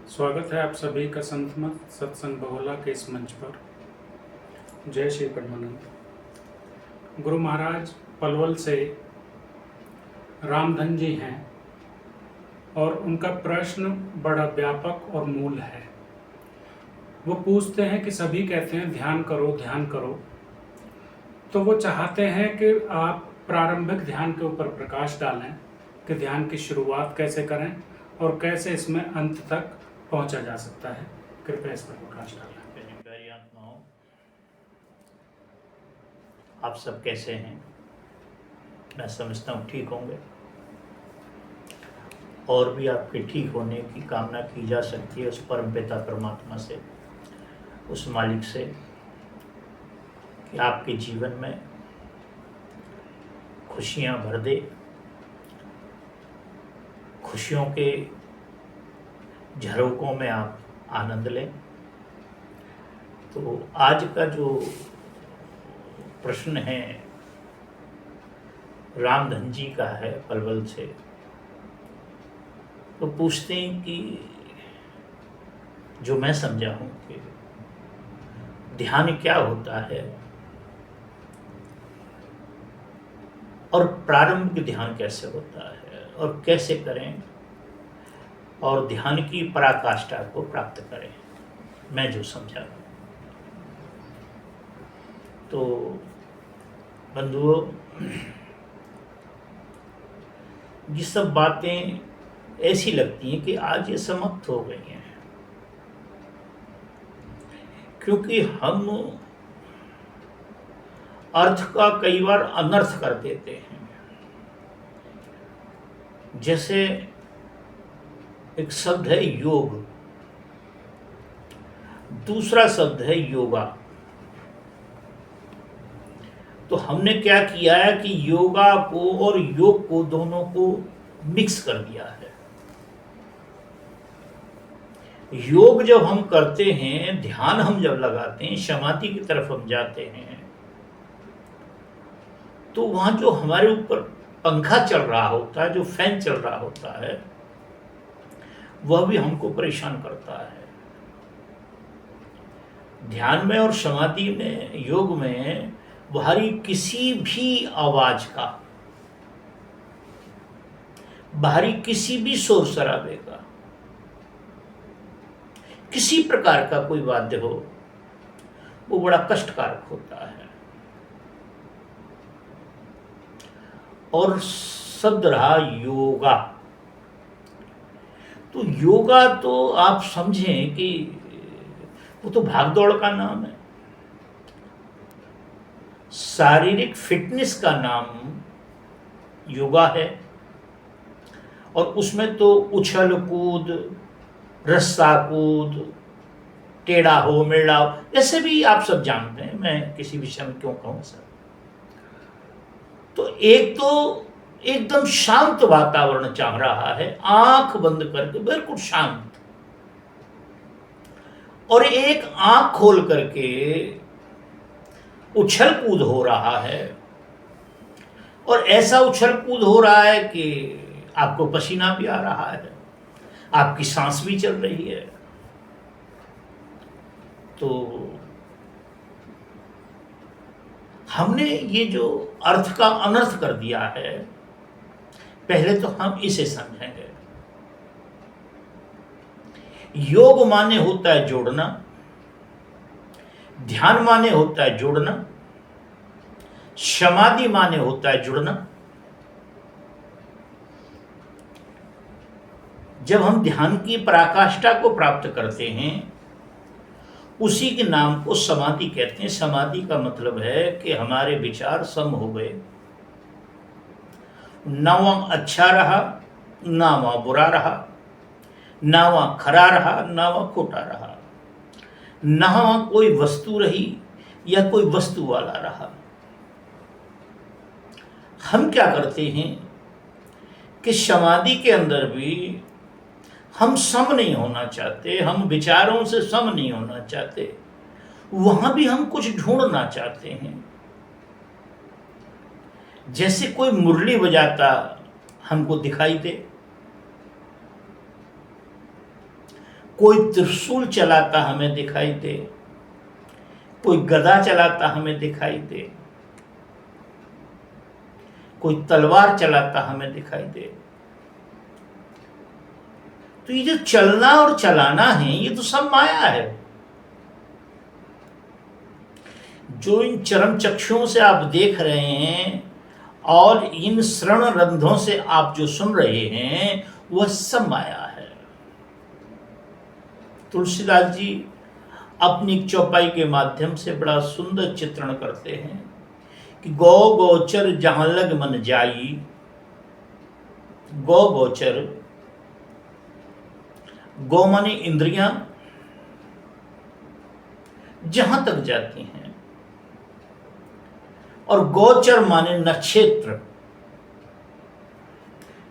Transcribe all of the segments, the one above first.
स्वागत है आप सभी का संतमत सत्संग बहुला के इस मंच पर। जय श्री परमानंद। गुरु महाराज पलवल से रामधन जी हैं और उनका प्रश्न बड़ा व्यापक और मूल है। वो पूछते हैं कि सभी कहते हैं ध्यान करो, तो वो चाहते हैं कि आप प्रारंभिक ध्यान के ऊपर प्रकाश डालें कि ध्यान की शुरुआत कैसे करें और कैसे इसमें अंत तक पहुंचा जा सकता है। कृपया इस पर प्रकाश डालें। प्यारी आत्माओं, आप सब कैसे हैं? मैं समझता हूँ ठीक होंगे और भी आपके ठीक होने की कामना की जा सकती है उस परम पिता परमात्मा से, उस मालिक से, कि आपके जीवन में खुशियाँ भर दे, खुशियों के झरोकों में आप आनंद लें। तो आज का जो प्रश्न है रामधन जी का है पलवल से। तो पूछते हैं कि जो मैं समझा हूँ कि ध्यान क्या होता है और प्रारंभिक ध्यान कैसे होता है और कैसे करें और ध्यान की पराकाष्ठा को प्राप्त करें, मैं जो समझा। तो बंधुओं, ये सब बातें ऐसी लगती हैं कि आज ये समाप्त हो गई हैं, क्योंकि हम अर्थ का कई बार अनर्थ कर देते हैं। जैसे एक शब्द है योग, दूसरा शब्द है योगा। तो हमने क्या किया है कि योगा को और योग को दोनों को मिक्स कर दिया है। योग जब हम करते हैं, ध्यान हम जब लगाते हैं, समाधि की तरफ हम जाते हैं, तो वहां जो हमारे ऊपर पंखा चल रहा होता है, जो फैन चल रहा होता है, वह भी हमको परेशान करता है। ध्यान में और समाधि में, योग में बाहरी किसी भी आवाज का, बाहरी किसी भी शोर शराबे का, किसी प्रकार का कोई वाद्य हो, वो बड़ा कष्टकारक होता है। और शब्द रहा योगा। तो योगा तो आप समझें कि वो तो भागदौड़ का नाम है, शारीरिक फिटनेस का नाम योगा है। और उसमें तो उछल कूद, रस्सा कूद, टेढ़ा हो मेढ़ा हो, ऐसे भी आप सब जानते हैं, मैं किसी विषय में क्यों कहूँ सर। तो एक तो एकदम शांत वातावरण चाह रहा है, आंख बंद करके बिल्कुल शांत, और एक आंख खोल करके उछल कूद हो रहा है। और ऐसा उछल कूद हो रहा है कि आपको पसीना भी आ रहा है, आपकी सांस भी चल रही है। तो हमने ये जो अर्थ का अनर्थ कर दिया है, पहले तो हम इसे समझेंगे। योग माने होता है जोड़ना, ध्यान माने होता है जोड़ना, समाधि माने होता है जुड़ना। जब हम ध्यान की पराकाष्ठा को प्राप्त करते हैं, उसी के नाम को समाधि कहते हैं। समाधि का मतलब है कि हमारे विचार सम हो गए, ना वहां अच्छा रहा, ना वहां बुरा रहा, ना वहां खरा रहा, ना वहां खोटा रहा, ना वहां कोई वस्तु रही या कोई वस्तु वाला रहा। हम क्या करते हैं कि समाधि के अंदर भी हम सम नहीं होना चाहते, हम विचारों से सम नहीं होना चाहते, वहां भी हम कुछ ढूंढना चाहते हैं। जैसे कोई मुरली बजाता हमको दिखाई दे, कोई त्रिशूल चलाता हमें दिखाई दे, कोई गदा चलाता हमें दिखाई दे, कोई तलवार चलाता हमें दिखाई दे, तो ये जो चलना और चलाना है ये तो सब माया है। जो इन चरम चक्षुओं से आप देख रहे हैं और इन श्रवण रंध्रों से आप जो सुन रहे हैं वह सब माया है। तुलसीदास जी अपनी चौपाई के माध्यम से बड़ा सुंदर चित्रण करते हैं कि गौ गोचर जहां लग मन जाई, गौ गोचर, गौ माने इंद्रियां जहां तक जाती हैं, और गोचर माने नक्षत्र,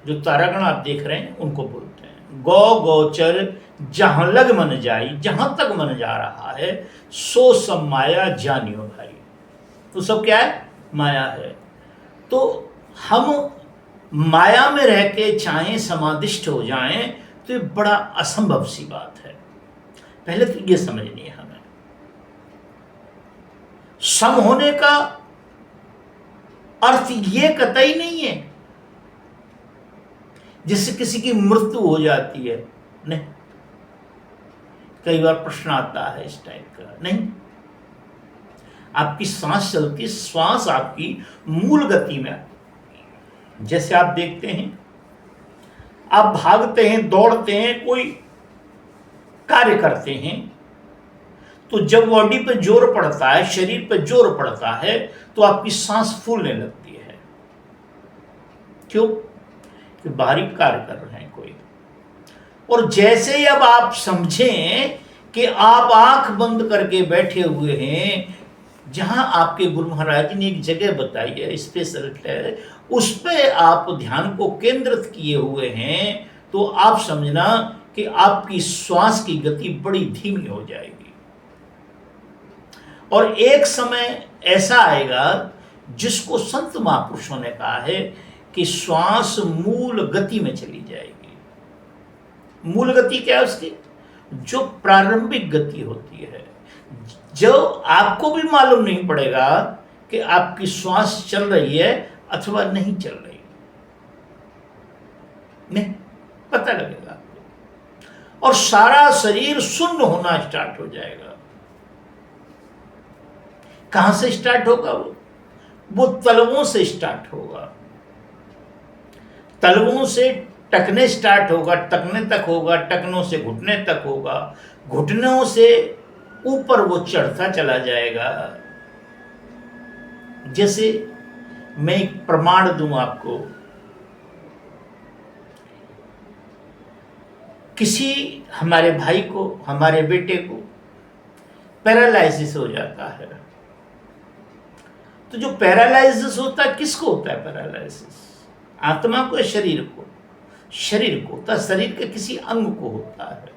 जो तारागण आप देख रहे हैं उनको बोलते हैं। गौ गोचर जहां लग मन जाई, जहां तक मन जा रहा है सो सब माया जानियो भाई। तो सब क्या है? माया है। तो हम माया में रह के चाहे समाधिष्ट हो जाएं तो ये बड़ा असंभव सी बात है। पहले तो ये समझनी है हमें। सम होने का अर्थ ये कतई नहीं है जिससे किसी की मृत्यु हो जाती है, नहीं। कई बार प्रश्न आता है इस टाइप का, नहीं। आपकी सांस चलती, श्वास आपकी मूल गति में आती। जैसे आप देखते हैं, आप भागते हैं, दौड़ते हैं, कोई कार्य करते हैं, तो जब बॉडी पे जोर पड़ता है, शरीर पे जोर पड़ता है, तो आपकी सांस फूलने लगती है। क्यों? कि बाहरी कार्य कर रहे हैं कोई। और जैसे ही अब आप समझें कि आप आंख बंद करके बैठे हुए हैं, जहां आपके गुरु महाराज ने एक जगह बताई है स्पेशल है, उस पे आप ध्यान को केंद्रित किए हुए हैं, तो आप समझना कि आपकी श्वास की गति बड़ी धीमी हो जाएगी। और एक समय ऐसा आएगा जिसको संत महापुरुषों ने कहा है कि श्वास मूल गति में चली जाएगी। मूल गति क्या है उसकी? जो प्रारंभिक गति होती है, जो आपको भी मालूम नहीं पड़ेगा कि आपकी श्वास चल रही है अथवा नहीं चल रही, नहीं पता लगेगा आपको। और सारा शरीर शून्य होना स्टार्ट हो जाएगा। कहां से स्टार्ट होगा? वो तलवों से स्टार्ट होगा। तलवों से टकने स्टार्ट होगा, टकने तक होगा, टकनों से घुटने तक होगा, घुटनों से ऊपर वो चढ़ता चला जाएगा। जैसे मैं एक प्रमाण दूं आपको, किसी हमारे भाई को, हमारे बेटे को पैरालाइसिस हो जाता है, तो जो पैरालाइसिस होता है, किसको होता है पैरालाइसिस? आत्मा को या शरीर को? शरीर को होता है, शरीर के किसी अंग को होता है।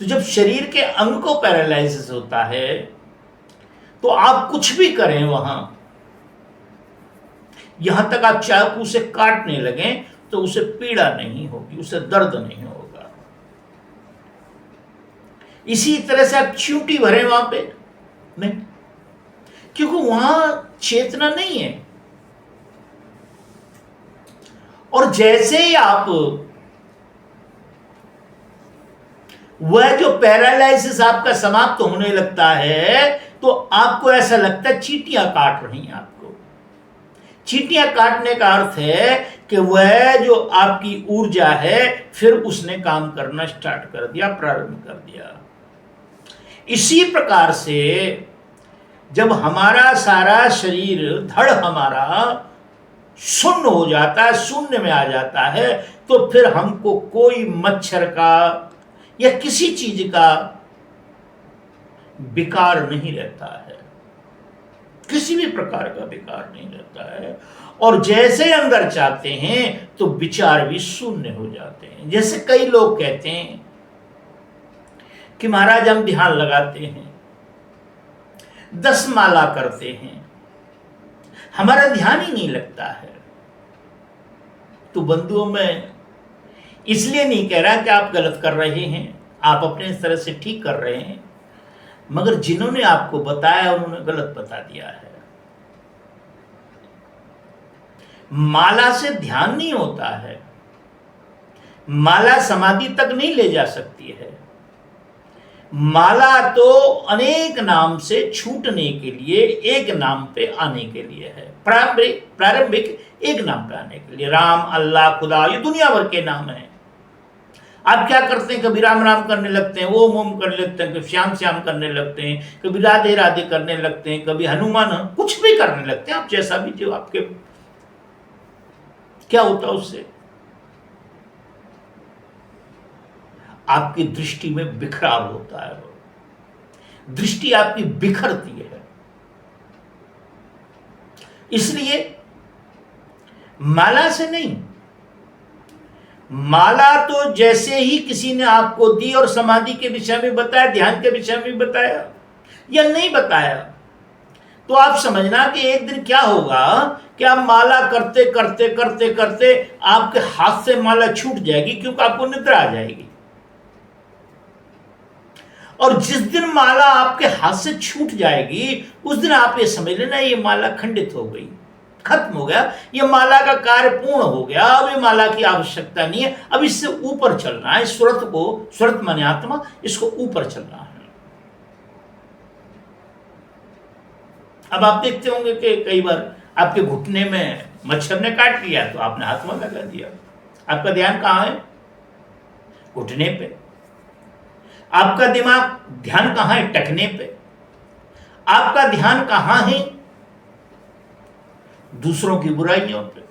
तो जब शरीर के अंग को पैरालाइसिस होता है तो आप कुछ भी करें वहां, यहां तक आप चाकू से काटने लगे तो उसे पीड़ा नहीं होगी, उसे दर्द नहीं होगा। इसी तरह से आप चींटी भरे वहां पे, नहीं, क्योंकि वहां चेतना नहीं है। और जैसे ही आप वह जो पैरालाइसिस आपका समाप्त होने लगता है तो आपको ऐसा लगता है चींटियां काट रही हैं आपको। चींटियां काटने का अर्थ है कि वह जो आपकी ऊर्जा है फिर उसने काम करना स्टार्ट कर दिया, प्रारंभ कर दिया। इसी प्रकार से जब हमारा सारा शरीर, धड़ हमारा शून्य हो जाता है, शून्य में आ जाता है, तो फिर हमको कोई मच्छर का या किसी चीज का विकार नहीं रहता है, किसी भी प्रकार का विकार नहीं रहता है। और जैसे अंदर चाहते हैं तो विचार भी शून्य हो जाते हैं। जैसे कई लोग कहते हैं कि महाराज हम ध्यान लगाते हैं, 10 माला करते हैं, हमारा ध्यान ही नहीं लगता है। तो बंधुओं में इसलिए नहीं कह रहा कि आप गलत कर रहे हैं, आप अपने तरह से ठीक कर रहे हैं, मगर जिन्होंने आपको बताया उन्होंने गलत बता दिया है। माला से ध्यान नहीं होता है, माला समाधि तक नहीं ले जा सकती है। माला तो अनेक नाम से छूटने के लिए एक नाम पे आने के लिए है। प्रारंभिक एक नाम पे आने के लिए, राम, अल्लाह, खुदा, ये दुनिया भर के नाम हैं। आप क्या करते हैं, कभी राम राम करने लगते हैं, ओम ओम करने लगते हैं, कभी श्याम श्याम करने लगते हैं, कभी राधे राधे करने लगते हैं, कभी हनुमान, कुछ भी करने लगते हैं। आप जैसा भी जो आपके, क्या होता है उससे? आपकी दृष्टि में बिखराव होता है, दृष्टि आपकी बिखरती है। इसलिए माला से नहीं, माला तो जैसे ही किसी ने आपको दी और समाधि के विषय में बताया, ध्यान के विषय में बताया या नहीं बताया, तो आप समझना कि एक दिन क्या होगा कि आप माला करते करते करते करते आपके हाथ से माला छूट जाएगी, क्योंकि आपको निद्रा आ जाएगी। और जिस दिन माला आपके हाथ से छूट जाएगी, उस दिन आप ये समझ लेना ये माला खंडित हो गई, खत्म हो गया, ये माला का कार्य पूर्ण हो गया, अब ये माला की आवश्यकता नहीं है, अब इससे ऊपर चलना है। सुरत को, सुरत माने आत्मा, इसको ऊपर चलना है। अब आप देखते होंगे कि कई बार आपके घुटने में मच्छर ने काट लिया तो आपने हाथ में लगा दिया। आपका ध्यान कहां है? घुटने पे। आपका दिमाग ध्यान कहां है? टखने पे। आपका ध्यान कहां है? दूसरों की बुराइयों पे।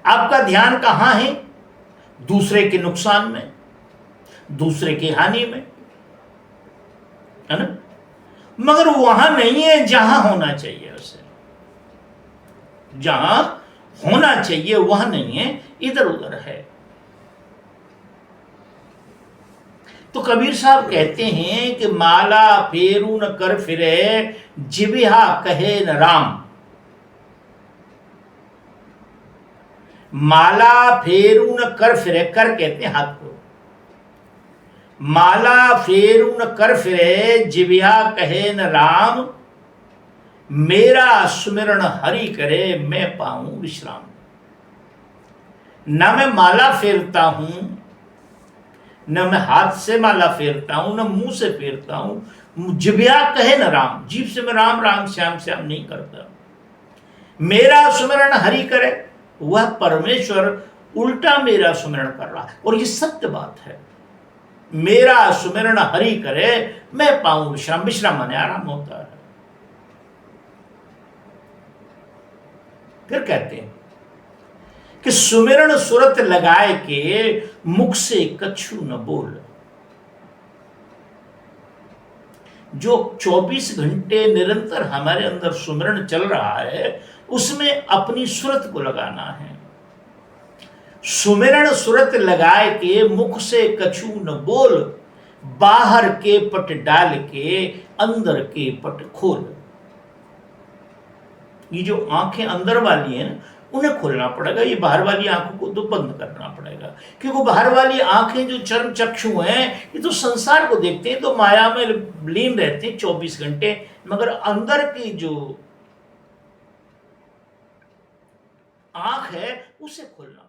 आपका ध्यान कहां है? दूसरे के नुकसान में, दूसरे की हानि में, है ना? मगर वहां नहीं है जहां होना चाहिए उसे, जहां होना चाहिए वहां नहीं है, इधर उधर है। तो कबीर साहब कहते हैं कि माला फेरू न कर फिरे, जिबिहा कहे न राम। माला फेरू न कर फिरे, कर कहते हैं हाथ को। माला फेरू न कर फिरे, जिबिहा कहे न राम। मेरा सुमिरन हरि करे, मैं पाऊं विश्राम। न मैं माला फेरता हूं, न मैं हाथ से माला फेरता हूं, न मुंह से फेरता हूं। जिबिहा कहे न राम, जीभ से मैं राम राम श्याम श्याम नहीं करता। मेरा सुमिरन हरि करे, वह परमेश्वर उल्टा मेरा सुमिरन कर रहा है। और ये सत्य बात है। मेरा सुमिरन हरि करे, मैं पाऊं विश्राम। विश्राम माने आराम होता है। फिर कहते हैं कि सुमिरन सुरत लगाए के, मुख से कछु न बोल। जो 24 घंटे निरंतर हमारे अंदर सुमिरन चल रहा है, उसमें अपनी सुरत को लगाना है। सुमिरन सुरत लगाए के, मुख से कछु न बोल। बाहर के पट डाल के, अंदर के पट खोल। ये जो आंखें अंदर वाली हैं, उन्हें खोलना पड़ेगा। ये बाहर वाली आंखों को तो बंद करना पड़ेगा, क्योंकि बाहर वाली आंखें जो चर्म चक्षु हैं, ये तो संसार को देखते हैं, तो माया में लीन रहते हैं 24 घंटे। मगर अंदर की जो आंख है, उसे खोलना